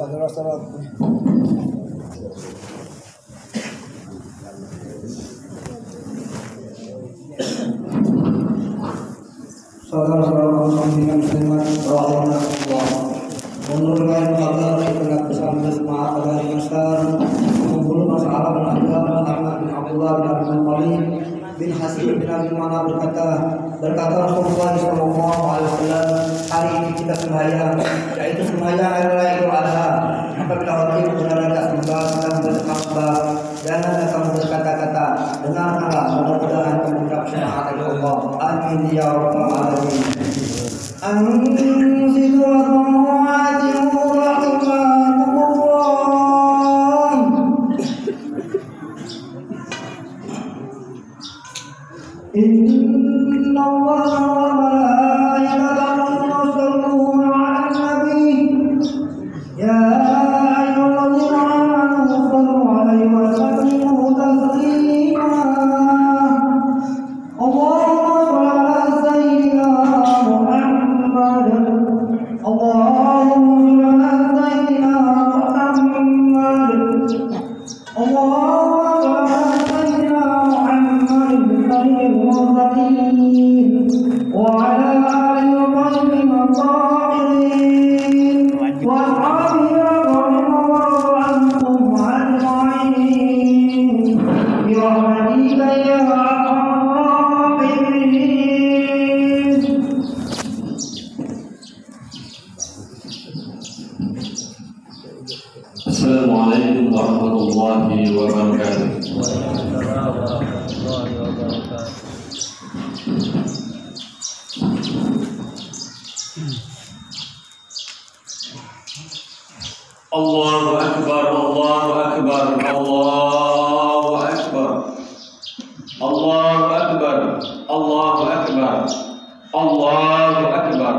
Saudara-saudara, saudara-saudara muslimat rahimahullah. Menurutkan kabar yang bersama jemaah dari Masar, mengumpul masalah agama Muhammad bin Abdullah bin Abdul Malik bin Hasim bin Abi Mana berkata Rasulullah Sallallahu Alaihi Wasallam, hari ini kita sembahyang, yaitu sembahyang adalah Idul Adha. Maka bila wajib benar-benar sembah sedang bersembah, jangan kamu berkata-kata, dengarkanlah, mudah-mudahan kamu mengucap syahadat Allah. Amin ya rabbal alamin. Anzilu Inna Allah wa malaikatahu yusalluna 'alan nabi ya ayyuhallazina amanu sallu 'alaihi wa sallimu taslima Allahumma shalli 'ala sayyidina Muhammad Allahumma shalli 'ala sayyidina Muhammad Allahumma shalli 'ala وعلى آله وصحبه الطاهرين وأصحابه رضي الله عنهم أجمعين برحمتك يا أرحم الراحمين. Assalamualaikum warahmatullahi wabarakatuh. Allahu Akbar, Allahu Akbar, Allahu Akbar, Allahu Akbar, Allahu Akbar, Allahu Akbar,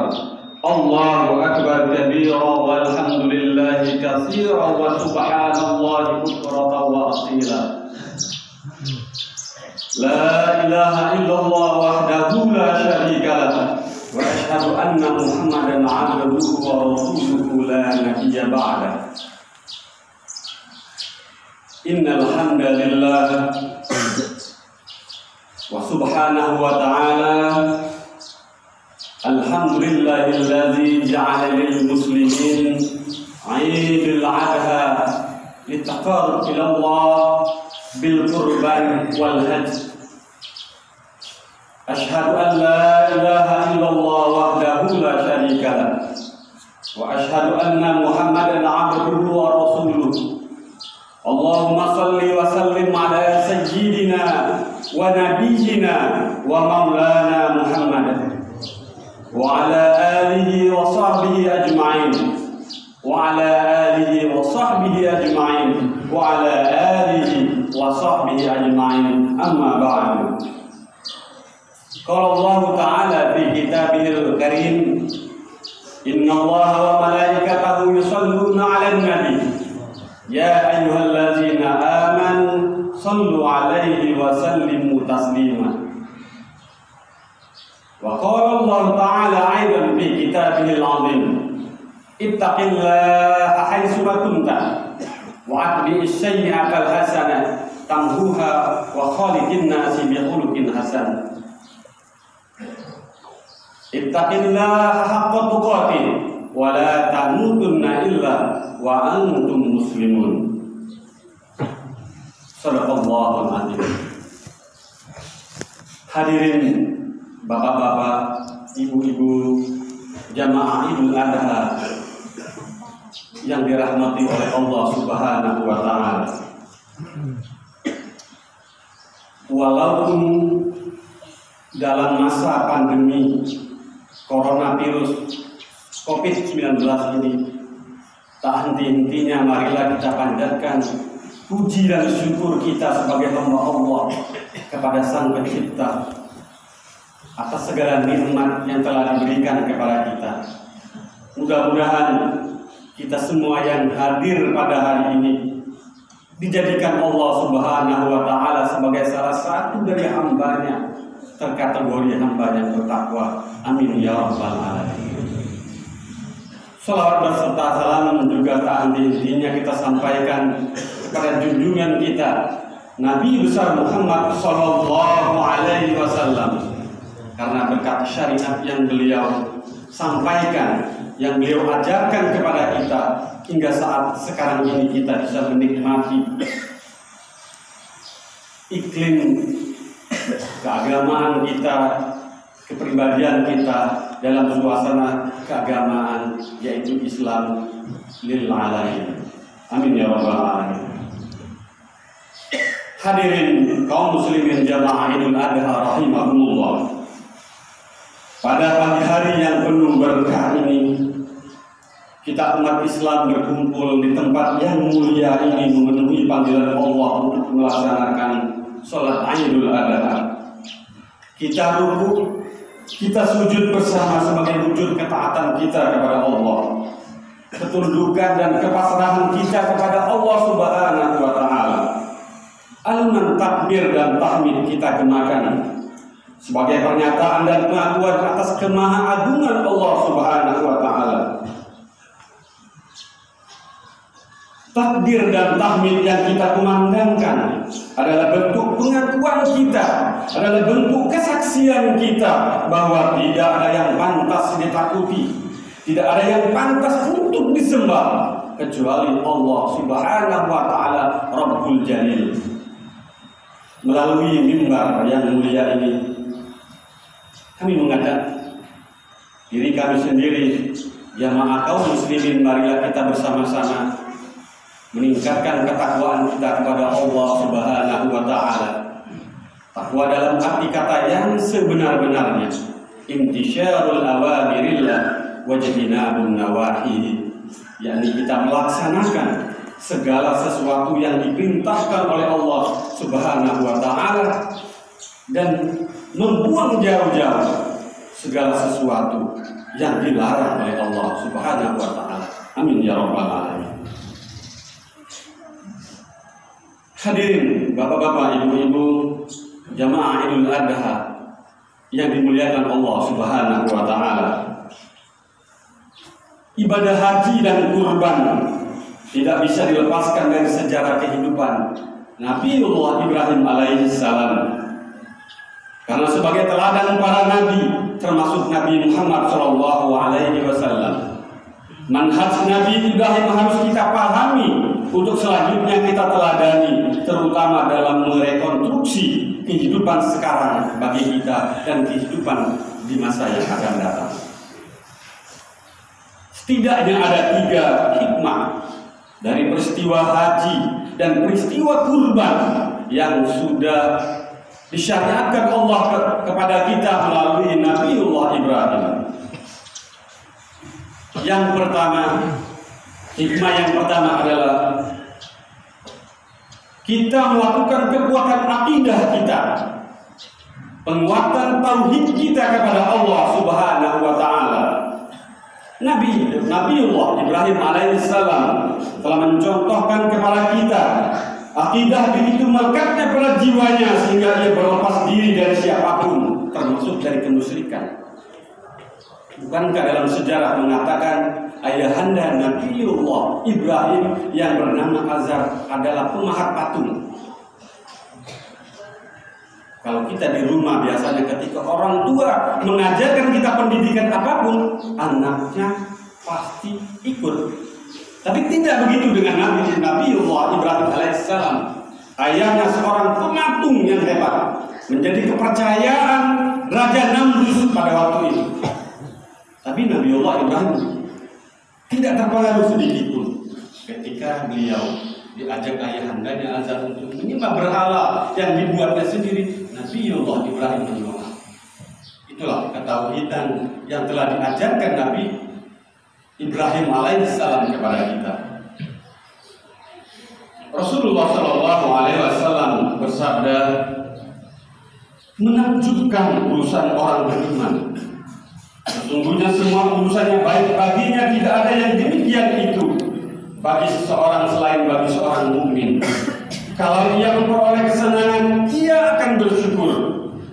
Allahu Akbar kabira walhamdulillahi katsira wa subhanallahi bukratan wa asila. La ilaha illallah wahdahu la syarika lah. Wa asyhadu anna Muhammadan 'abduhu wa rasuluhu la nabiyya ba'da. Innal hamdalillah wa subhanahu wa ta'ala alhamdulillahilladzi ja'ala lil muslimin 'idul adha litaqarrub ila Allah bil qurban wal hajj. Asyhadu an la ilaha illallah wahdahu la syarika lah wa asyhadu anna Muhammadan 'abduhu wa rasuluhu. Allahumma shalli wa sallim ala sayyidina wa nabiyyina wa maulana Muhammad wa ala alihi wa sahbihi ajma'in wa ala alihi wa sahbihi ajma'in wa ala alihi wa sahbihi ajma'in amma ba'du. Qala Allah Ta'ala fi kitabihil karim, Inna Allah wa malaikatahu yusalluna 'alan nabi ya ayyuhallazina amanu sallu 'alaihi wa sallimu taslima. Wa qala Allah Ta'ala aidan fi kitabihil 'azim, ittaqillaha haitsu ma kunta wa atbi'is sayyi'atal hasanah tamhuha wa khaliqin nasi bi khuluqin hasan. Ittaqillaha haqqa tuqatih wa la tamutunna illa wa antum muslimun. Shadaqallahul adzim. Hadirin bapak-bapak, ibu-ibu, jamaah Idul Adha yang dirahmati oleh Allah Subhanahu wa taala. Walaupun dalam masa pandemi coronavirus COVID-19 ini tak henti-hentinya, marilah kita panjatkan puji dan syukur kita sebagai hamba Allah kepada Sang Pencipta atas segala nikmat yang telah diberikan kepada kita. Mudah-mudahan kita semua yang hadir pada hari ini dijadikan Allah Subhanahu wa taala sebagai salah satu dari hambanya terkategori hamba yang bertakwa. Amin ya rabbal alamin. Salawat berserta salam juga tak henti-hentinya kita sampaikan kepada junjungan kita Nabi besar Muhammad Sallallahu Alaihi Wasallam, karena berkat syariat yang beliau sampaikan, yang beliau ajarkan kepada kita, hingga saat sekarang ini kita bisa menikmati iklim keagamaan kita, kepribadian kita dalam suasana keagamaan, yaitu Islam lil alamin. Amin ya rabbal alamin. Hadirin kaum muslimin jamaah Idul Adha rahimahumullah. Pada pagi hari yang penuh berkah ini, kita umat Islam berkumpul di tempat yang mulia ini memenuhi panggilan Allah untuk melaksanakan sholat Idul Adha. Kita ruku, kita sujud bersama sebagai wujud ketaatan kita kepada Allah, ketundukan dan kepasrahan kita kepada Allah Subhanahu wa Ta'ala. Alunan takbir dan tahmid kita gemakan sebagai pernyataan dan pengakuan atas kemahaagungan Allah Subhanahu wa Ta'ala. Takbir dan tahmid yang kita kumandangkan adalah bentuk pengakuan kita, adalah bentuk kesaksian kita bahwa tidak ada yang pantas ditakuti, tidak ada yang pantas untuk disembah kecuali Allah Subhanahu wa Ta'ala Rabbul Jalil. Melalui mimbar yang mulia ini, kami mengajak diri kami sendiri, jamaah kaum muslimin, marilah kita bersama-sama meningkatkan ketakwaan kita kepada Allah Subhanahu wa Ta'ala. Takwa dalam arti kata yang sebenar-benarnya, intisyarul awamirillah wa jtinabun nawahi, yakni kita melaksanakan segala sesuatu yang diperintahkan oleh Allah Subhanahu wa Ta'ala dan membuang jauh-jauh segala sesuatu yang dilarang oleh Allah Subhanahu wa Ta'ala. Amin ya rabbal alamin. Hadirin bapak-bapak, ibu-ibu, jamaah Idul Adha yang dimuliakan Allah Subhanahu wa Ta'ala. Ibadah haji dan kurban tidak bisa dilepaskan dari sejarah kehidupan Nabiullah Ibrahim alaihissalam. Karena sebagai teladan para nabi, termasuk Nabi Muhammad sallallahu alaihi wasallam, manhaj Nabi Ibrahim harus kita pahami untuk selanjutnya kita teladani, terutama dalam merekonstruksi kehidupan sekarang bagi kita dan kehidupan di masa yang akan datang. Setidaknya ada 3 hikmah dari peristiwa haji dan peristiwa kurban yang sudah disyariatkan Allah kepada kita melalui Nabiullah Ibrahim. Yang pertama, hikmah yang pertama adalah kita melakukan kekuatan akidah kita, penguatan tauhid kita kepada Allah Subhanahu wa Ta'ala. Nabiullah Ibrahim alaihissalam telah mencontohkan kepada kita akidah begitu melekatnya pada jiwanya sehingga ia berlepas diri dari siapapun, termasuk dari kemusyrikan. Bukankah dalam sejarah mengatakan ayahanda Nabiullah Ibrahim yang bernama Azar adalah pemahat patung? Kalau kita di rumah biasanya ketika orang tua mengajarkan kita pendidikan apapun, anaknya pasti ikut. Tapi tidak begitu dengan Nabiullah Ibrahim alaihissalam. Ayahnya seorang pematung yang hebat, menjadi kepercayaan Raja Namrus pada waktu itu. Tapi Nabiullah Ibrahim tidak terpengaruh sedikit pun ketika beliau diajak ayahandanya Azar untuk menyembah berhala yang dibuatnya sendiri. Nabiullah Ibrahim menolak. Itulah ketauhidan yang telah diajarkan Nabi Ibrahim alaihissalam kepada kita. Rasulullah Shallallahu Alaihi Wasallam bersabda, menakjubkan urusan orang beriman. Sesungguhnya semua urusannya baik baginya, tidak ada yang demikian itu bagi seseorang selain bagi seorang mukmin. Kalau ia memperoleh kesenangan, ia akan bersyukur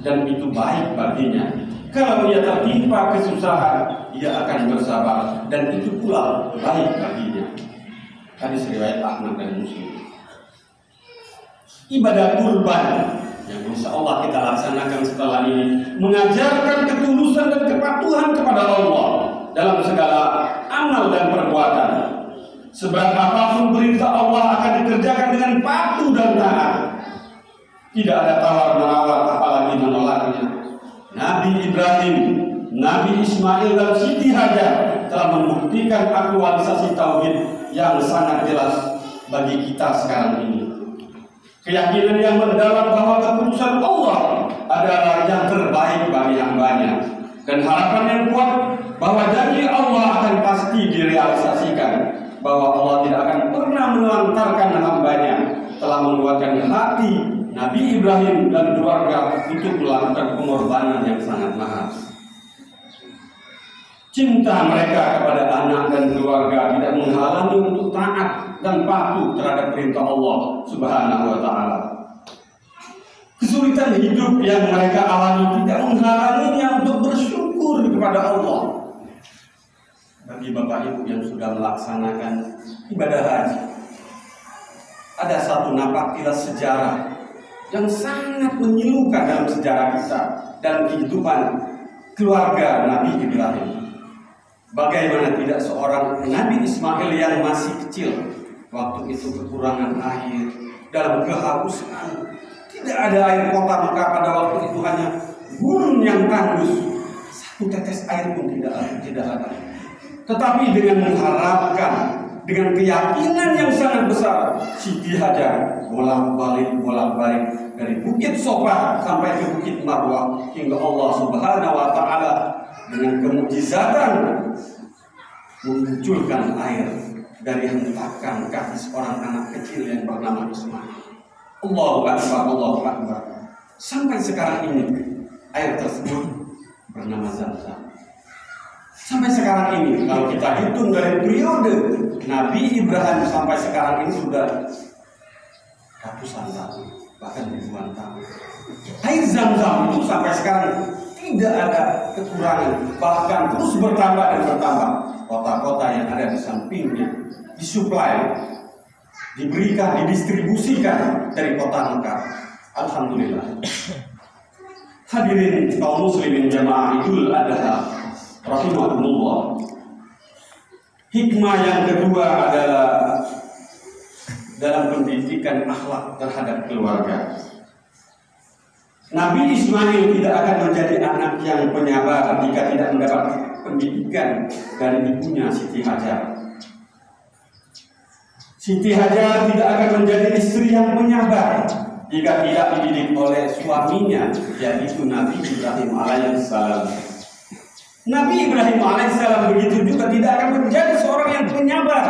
dan itu baik baginya. Kalau ia tertimpa kesusahan, ia akan bersabar, dan itu pula baik baginya. Hadis riwayat Ahmad dan Muslim. Ibadah kurban yang insya Allah kita laksanakan setelah ini mengajarkan ketulusan dan kepatuhan kepada Allah dalam segala amal dan perbuatan. Sebab apapun perintah Allah akan dikerjakan dengan patuh dan taat. Tidak ada tawar-menawar apalagi menolaknya. Nabi Ibrahim, Nabi Ismail dan Siti Hajar telah membuktikan aktualisasi tauhid yang sangat jelas bagi kita sekarang ini. Keyakinan yang mendalam bahwa keputusan Allah adalah yang terbaik bagi hambanya, dan harapan yang kuat bahwa janji Allah akan pasti direalisasikan, bahwa Allah tidak akan pernah menelantarkan hambanya, telah menguatkan hati Nabi Ibrahim dan keluarga untuk melakukan pengorbanan yang sangat mahal. Cinta mereka kepada anak dan keluarga tidak menghalangi untuk taat dan patuh terhadap perintah Allah Subhanahu wa Ta'ala. Kesulitan hidup yang mereka alami tidak menghalanginya untuk bersyukur kepada Allah. Bagi Bapak Ibu yang sudah melaksanakan ibadah haji, ada satu napaktilas sejarah yang sangat menyelukan dalam sejarah kita dan kehidupan keluarga Nabi Ibrahim. Bagaimana tidak seorang Nabi Ismail yang masih kecil, waktu itu kekurangan air, dalam kehausan, tidak ada air kota Mekah pada waktu itu, hanya gurun yang tandus, satu tetes air pun tidak ada. Tetapi dengan mengharapkan, dengan keyakinan yang sangat besar, Siti Hajar bolak-balik dari Bukit Sofa sampai ke Bukit Marwah, hingga Allah Subhanahu wa Ta'ala dengan kemujizatan memunculkan air dari hentakan kaki seorang anak kecil yang bernama Ismail. Allahu Akbar, Allahu Akbar. Sampai sekarang ini air tersebut bernama Zam-Zam. Sampai sekarang ini kalau kita hitung dari periode Nabi Ibrahim sampai sekarang ini sudah ratusan tahun, bahkan ribuan tahun. Air Zam-Zam itu sampai sekarang tidak ada kekurangan, bahkan terus bertambah dan bertambah. Kota-kota yang ada di sampingnya disuplai, diberikan, didistribusikan dari kota Mekah. Alhamdulillah. Hadirin kaum muslimin jamaah Idul Adha rahimahumullah. Hikmah yang kedua adalah dalam pendidikan akhlak terhadap keluarga. Nabi Ismail tidak akan menjadi anak yang penyabar jika tidak mendapat pendidikan dari ibunya Siti Hajar. Siti Hajar tidak akan menjadi istri yang penyabar jika tidak dididik oleh suaminya, yaitu Nabi Ibrahim alaihissalam. Nabi Ibrahim alaihissalam begitu juga tidak akan menjadi seorang yang penyabar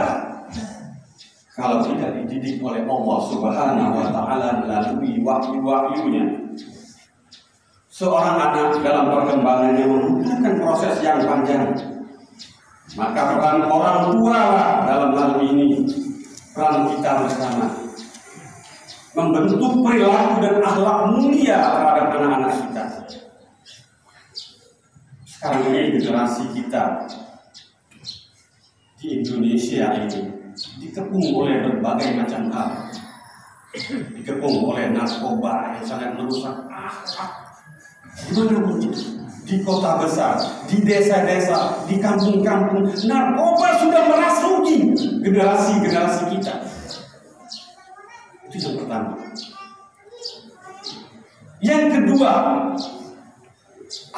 kalau tidak dididik oleh Allah Subhanahu wa Ta'ala melalui wahyu-wahyunya. Seorang anak dalam perkembangannya membutuhkan proses yang panjang. Maka peran orang tua lah dalam hal ini, peran kita bersama, membentuk perilaku dan akhlak mulia terhadap anak-anak kita. Sekarang ini generasi kita di Indonesia ini dikepung oleh berbagai macam hal, dikepung oleh narkoba yang sangat merusak akhlak. Dimanapun di kota besar, di desa-desa, di kampung-kampung, narkoba sudah merasuki generasi-generasi kita. Itu yang pertama. Yang kedua,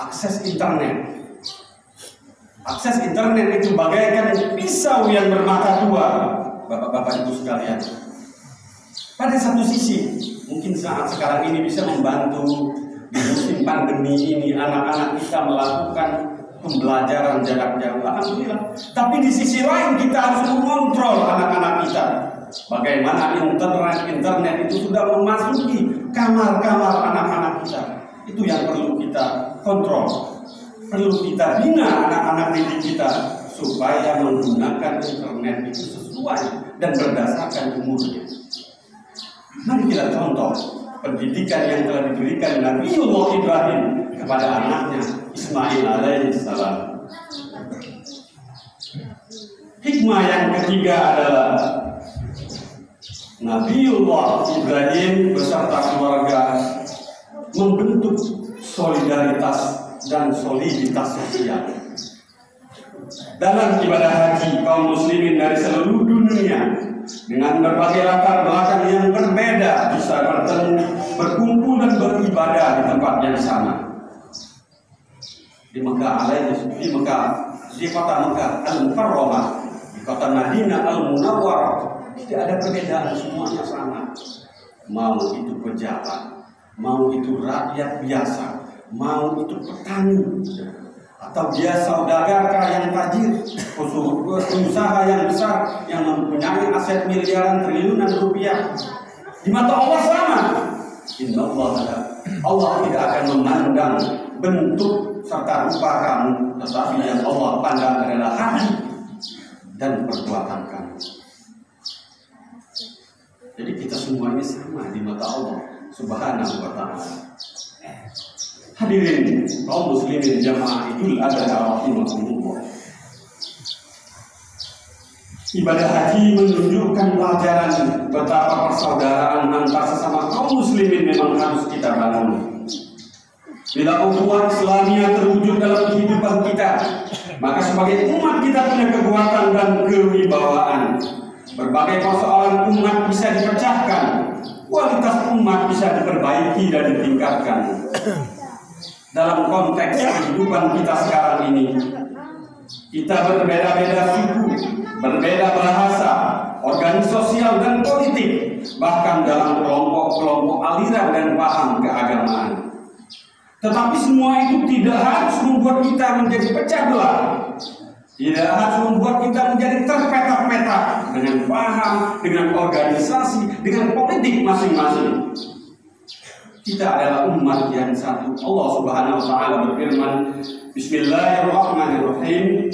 akses internet. Akses internet itu bagaikan pisau yang bermata dua, bapak-bapak ibu sekalian. Pada satu sisi, mungkin saat sekarang ini bisa membantu di musim pandemi ini anak-anak kita melakukan pembelajaran jarak jauh. Alhamdulillah. Tapi di sisi lain kita harus mengontrol anak-anak kita. Bagaimana internet itu sudah memasuki kamar-kamar anak-anak kita. Itu yang perlu kita kontrol. Perlu kita bina anak-anak didik kita supaya menggunakan internet itu sesuai dan berdasarkan umurnya. Mari kita contoh pendidikan yang telah diberikan Nabiullah Ibrahim kepada anaknya Ismail. Ismail alaihissalam. Hikmah yang ketiga adalah Nabiullah Ibrahim beserta keluarga membentuk solidaritas dan soliditas sosial. Dalam ibadah haji, kaum muslimin dari seluruh dunia dengan berbagai latar belakang yang berbeda bisa bertemu, berkumpul dan beribadah di tempat yang sama. Di Mekah di kota Mekah Al-Mukarramah, di kota Madinah Al-Munawwarah, tidak ada perbedaan, semuanya sama. Mau itu pejabat, mau itu rakyat biasa, mau itu petani, atau dia saudagar yang tajir, pengusaha yang besar yang mempunyai aset miliaran triliunan rupiah, di mata Allah sama. Allah tidak akan memandang bentuk serta rupa kamu, tetapi yang Allah pandang adalah hati dan perbuatan kamu. Jadi kita semua ini sama di mata Allah Subhanahu wa ta'ala. Hadirin kaum muslimin jamaah Idul Adha rahimakumullah. Ibadah haji menunjukkan pelajaran betapa persaudaraan antar sesama kaum muslimin memang harus kita bangun. Bila ukhuwah Islamiyah terwujud dalam kehidupan kita, maka sebagai umat kita punya kekuatan dan kewibawaan. Berbagai persoalan umat bisa dipecahkan, kualitas umat bisa diperbaiki dan ditingkatkan. Dalam konteks kehidupan kita sekarang ini, kita berbeda-beda suku, berbeda bahasa, organisasi sosial dan politik, bahkan dalam kelompok-kelompok aliran dan paham keagamaan. Tetapi semua itu tidak harus membuat kita menjadi pecah belah, tidak harus membuat kita menjadi terpetak-petak dengan paham, dengan organisasi, dengan politik masing-masing. Kita adalah umat yang satu. Allah Subhanahu wa ta'ala berfirman, Bismillahirrahmanirrahim.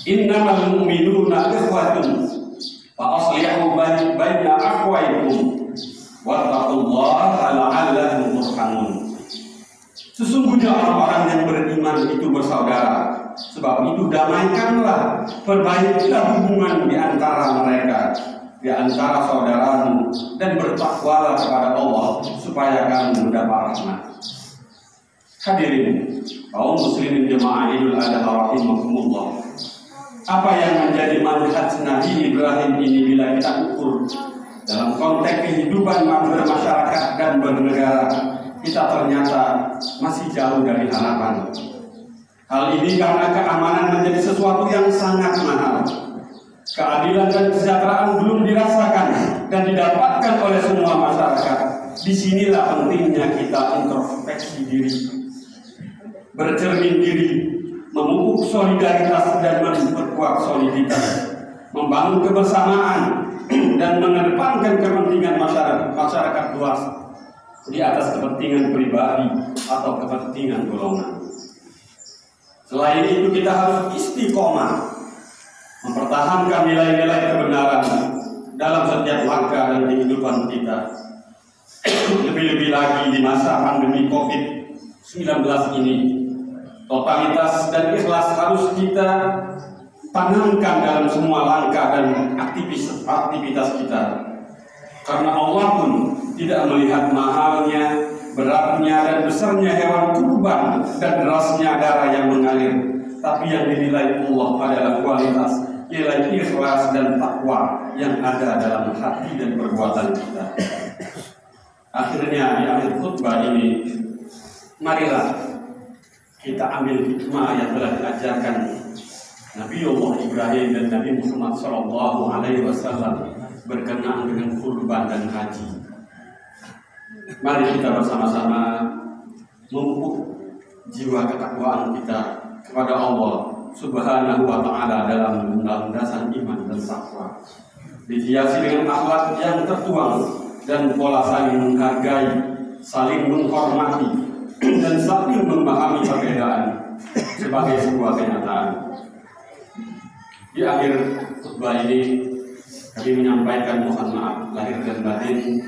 Innamal mu'minuna ikhwatun fa aslihu baina akhwaykum wattaqullaha la'allakum turhamun. Sesungguhnya orang-orang yang beriman itu bersaudara. Sebab itu damaikanlah, perbaikilah hubungan di antara mereka, di antara saudaramu, dan bertakwalah kepada Allah supaya kamu mendapat rahmat. Hadirin kaum muslimin jemaah Idul Adha rahimakumullah. Apa yang menjadi manhaj Nabi Ibrahim ini bila kita ukur dalam konteks kehidupan bermasyarakat dan bernegara, kita ternyata masih jauh dari harapan. Hal ini karena keamanan menjadi sesuatu yang sangat mahal. Keadilan dan kesejahteraan belum dirasakan dan didapatkan oleh semua masyarakat. Disinilah pentingnya kita introspeksi diri, bercermin diri, memupuk solidaritas dan memperkuat soliditas, membangun kebersamaan dan mengedepankan kepentingan masyarakat luas di atas kepentingan pribadi atau kepentingan golongan. Selain itu kita harus istiqomah mempertahankan nilai-nilai kebenaran dalam setiap langkah dan kehidupan kita. Lebih-lebih lagi di masa pandemi COVID-19 ini, totalitas dan ikhlas harus kita tanamkan dalam semua langkah dan aktivitas kita. Karena Allah pun tidak melihat mahalnya, beratnya dan besarnya hewan kurban dan derasnya darah yang mengalir, tapi yang dinilai Allah adalah kualitas, nilai ikhlas dan takwa yang ada dalam hati dan perbuatan kita. Akhirnya di akhir khutbah ini, marilah kita ambil hikmah yang telah diajarkan Nabiullah Ibrahim dan Nabi Muhammad SAW berkenaan dengan kurban dan haji. Mari kita bersama-sama memupuk jiwa ketakwaan kita kepada Allah Subhanahu wa ta'ala dalam landasan iman dan takwa, dihiasi dengan akhlak yang tertuang dan pola saling menghargai, saling menghormati dan saling memahami perbedaan sebagai sebuah kenyataan. Di akhir khutbah ini kami menyampaikan mohon maaf lahir dan batin.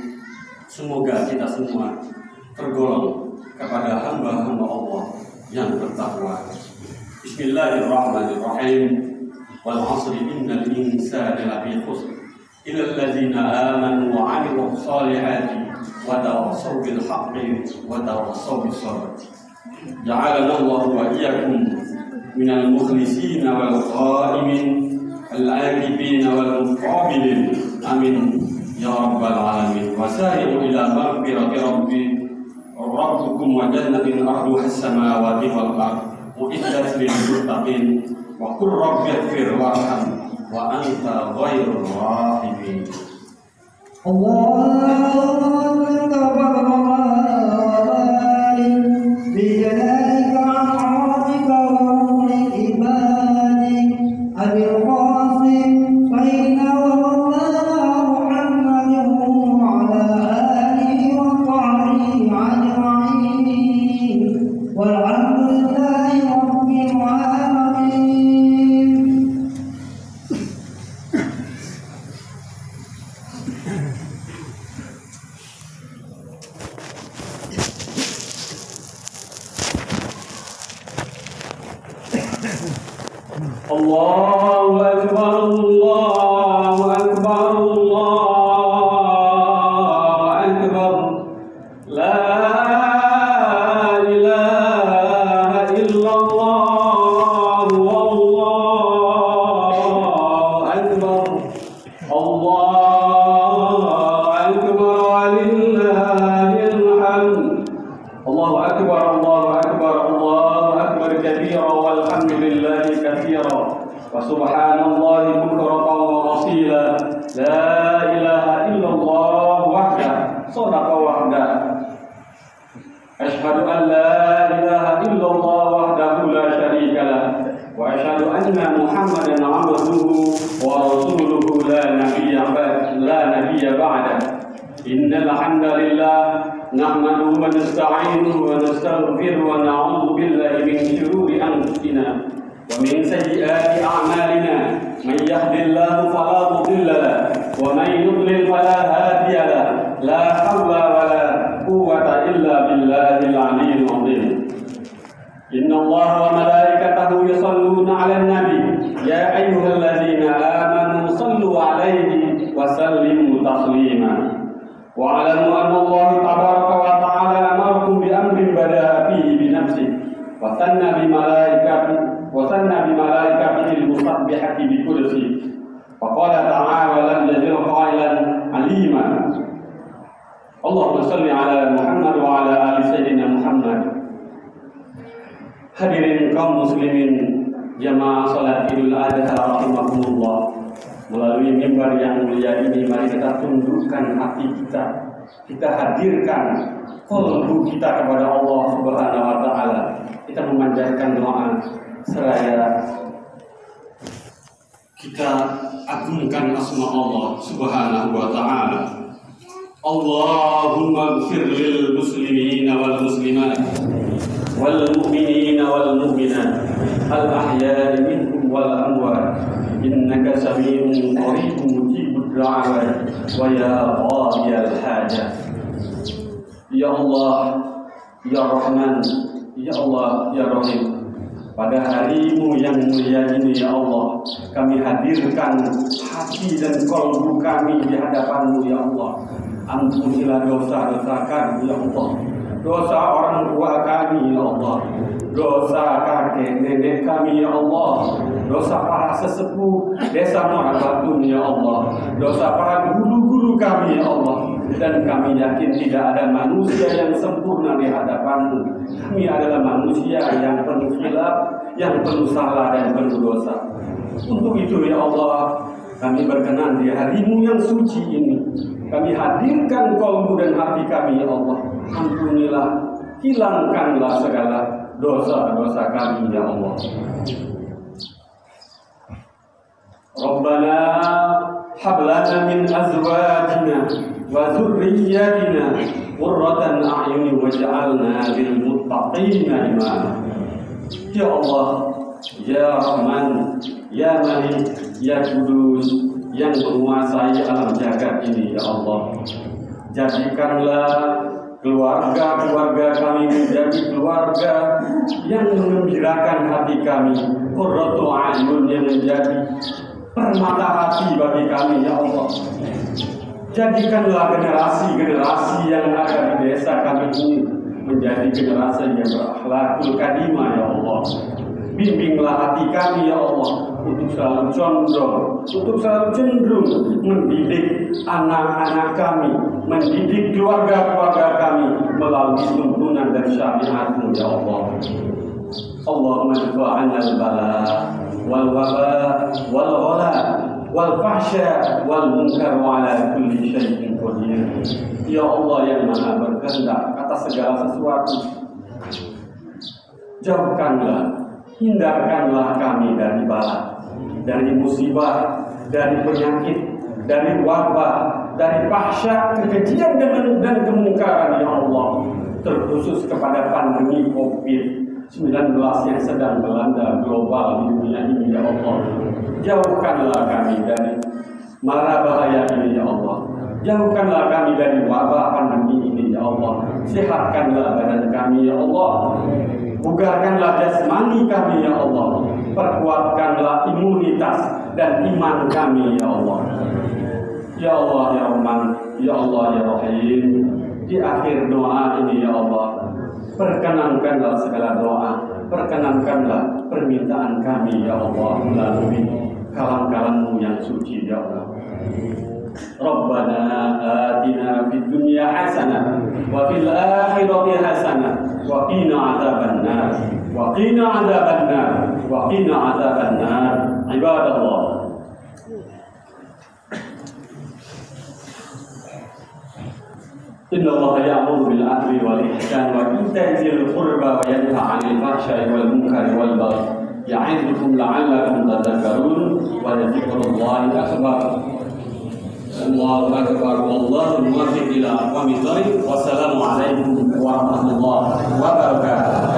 Semoga kita semua tergolong kepada hamba-hamba Allah yang bertakwa. Bismillahirrahmanirrahim. Wal 'asri innal insana lafi khusr illa alladzina amanu wa 'amilus solihati wa tawassaw bil haqqi wa tawassaw bis sabr. Ja'alana Allahu wa iyyakum minal mukhlisina wal qaimin al-'akifina wal muqabilin. Amin ya rabbal alamin. Wasari'u ila maghfirati rabbukum wa jannatin arduha as-samawati wal ardh mu'iddat lil muttaqin wa qur rabbighfir warham wa anta ghairur rahimin. Allahumma barik bi jalalika al-'azika wa mulki ibadik abil qasim baina wa Muhammadin wa ala alihi wa sahbihi ajma'in walhamdulillahi rabbil alamin. Allahu akbar, Allahu akbar, Allahu akbar. La ilaha illallah, wallahu akbar. Allahu akbar, walillahil hamd. Allahu akbar, Allahu akbar, Allahu akbar kabira walhamdulillahi katsira wa subhanallahi bukratan wa asila. La ilaha illallah wahdah sadaqa wahdah. Asyhadu an la ilaha illallah wahdahu la syarika lah wa asyhadu anna Muhammadan 'abduhu wa rasuluhu la nabiyya ba'da. Innal hamdalillah nahmaduhu wa nasta'inuhu wa nastaghfiruhu wa na'udzu billahi min shururi anfusina wa min sayyiati a'malina. Man yahdihillahu fala mudilla lahu wa man yudlil fala hadiya lahu. La haula wa la quwwata illa billahil 'aliyyil 'azim. Inna Allaha wa malaikatahu yusalluna 'alan nabi ya ayyuhalladzina amanu sallu 'alaihi wa sallimu taslima. Wa'alamu anna Allah tabaraka wa ta'ala amarakum bi amrin bada'a fihi bi nafsihi wa sanna bi malaikatihi al-musabbihati bi kursihi. Wa qala ta'ala lam yazil qailan alima. Allahumma salli ala Muhammad wa ala ali sayyidina Muhammad. Hadirin kaum muslimin jamaah salat Idul Adha rahimakumullah. Melalui mimbar yang mulia ini, mari kita tundukkan hati kita, kita hadirkan qalbu kita kepada Allah Subhanahu wa taala. Kita memanjatkan doa seraya kita agungkan asma Allah Subhanahu wa taala. Allahumma ighfir lil muslimina wal muslimat wal mu'minina wal mu'minat al ahya'i minhum wal amwat. Innaka sami'un qaribun mujibud da'awat wa ya qadiyal hajat. Ya Allah, ya Rahman, ya Allah, ya Rahim. Pada harimu yang mulia ini ya Allah, kami hadirkan hati dan qalbu kami di hadapanmu ya Allah. Ampunilah dosa-dosa kami ya Allah, dosa orang tua kami ya Allah, dosa kakek nenek kami ya Allah, dosa para sesepuh desa Muarabatu ya Allah, dosa para guru-guru kami ya Allah. Dan kami yakin tidak ada manusia yang sempurna di hadapanmu. Kami adalah manusia yang penuh khilaf, yang penuh salah dan penuh dosa. Untuk itu ya Allah, kami berkenan di harimu yang suci ini, kami hadirkan qalbu dan hati kami ya Allah. Ampunilah, hilangkanlah segala dosa-dosa kami ya Allah. Rabbana hab lana min azwajina wa dzurriyyatina qurratan a'yun waj'alna lil muttaqina imama. Ya Allah, ya Rahman, ya Malik, ya Kudus, yang menguasai alam jagat ini ya Allah. Jadikanlah keluarga kami menjadi keluarga yang mengembirakan hati kami, qurratu a'yun yang menjadi permata hati bagi kami ya Allah. Jadikanlah generasi-generasi yang ada di desa kami ini menjadi generasi yang berakhlakul karimah ya Allah. Bimbinglah hati kami ya Allah untuk selalu condong, untuk selalu cenderung mendidik anak-anak kami, mendidik keluarga-keluarga kami melalui tuntunan dan syariat-Mu ya Allah. Allahumma dfa'anna al-bala wal waba wal ghala wal fahsya wal munkar wa ala kulli syai'in qadir. Ya Allah yang Maha berkehendak atas segala sesuatu, jauhkanlah, hindarkanlah kami dari bala, dari musibah, dari penyakit, dari wabah, dari fahsya, kekejian dan kemungkaran ya Allah. Terkhusus kepada pandemi COVID-19 yang sedang melanda global di dunia ini ya Allah. Jauhkanlah kami dari mara bahaya ini ya Allah. Jauhkanlah kami dari wabah pandemi ini ya Allah. Sehatkanlah badan kami ya Allah. Bugarkanlah jasmani kami ya Allah. Perkuatkanlah imunitas dan iman kami ya Allah. Ya Allah ya Rahman, ya Allah ya Rahim. Di akhir doa ini ya Allah, perkenankanlah segala doa, perkenankanlah permintaan kami ya Allah melalui kalam-kalam-Mu yang suci ya Allah. Rabbana atina fid dunya hasanah wa fil akhirati hasanah wa qina adzabannar wa qina adzabannar wa qina adzabannar. Ibadallah, inna Allah ya'muru bil 'adli wal ihsan wa ita'i dzil qurba wa yanha 'anil fahsya'i wal munkari wal baghi ya'idukum la'allakum tadhakkarun wa dzikrullahi akbar. Allahu akbar, wallahu muwaffiq ila aqwamit thariq. Wassalamu alaikum warahmatullahi wabarakatuh.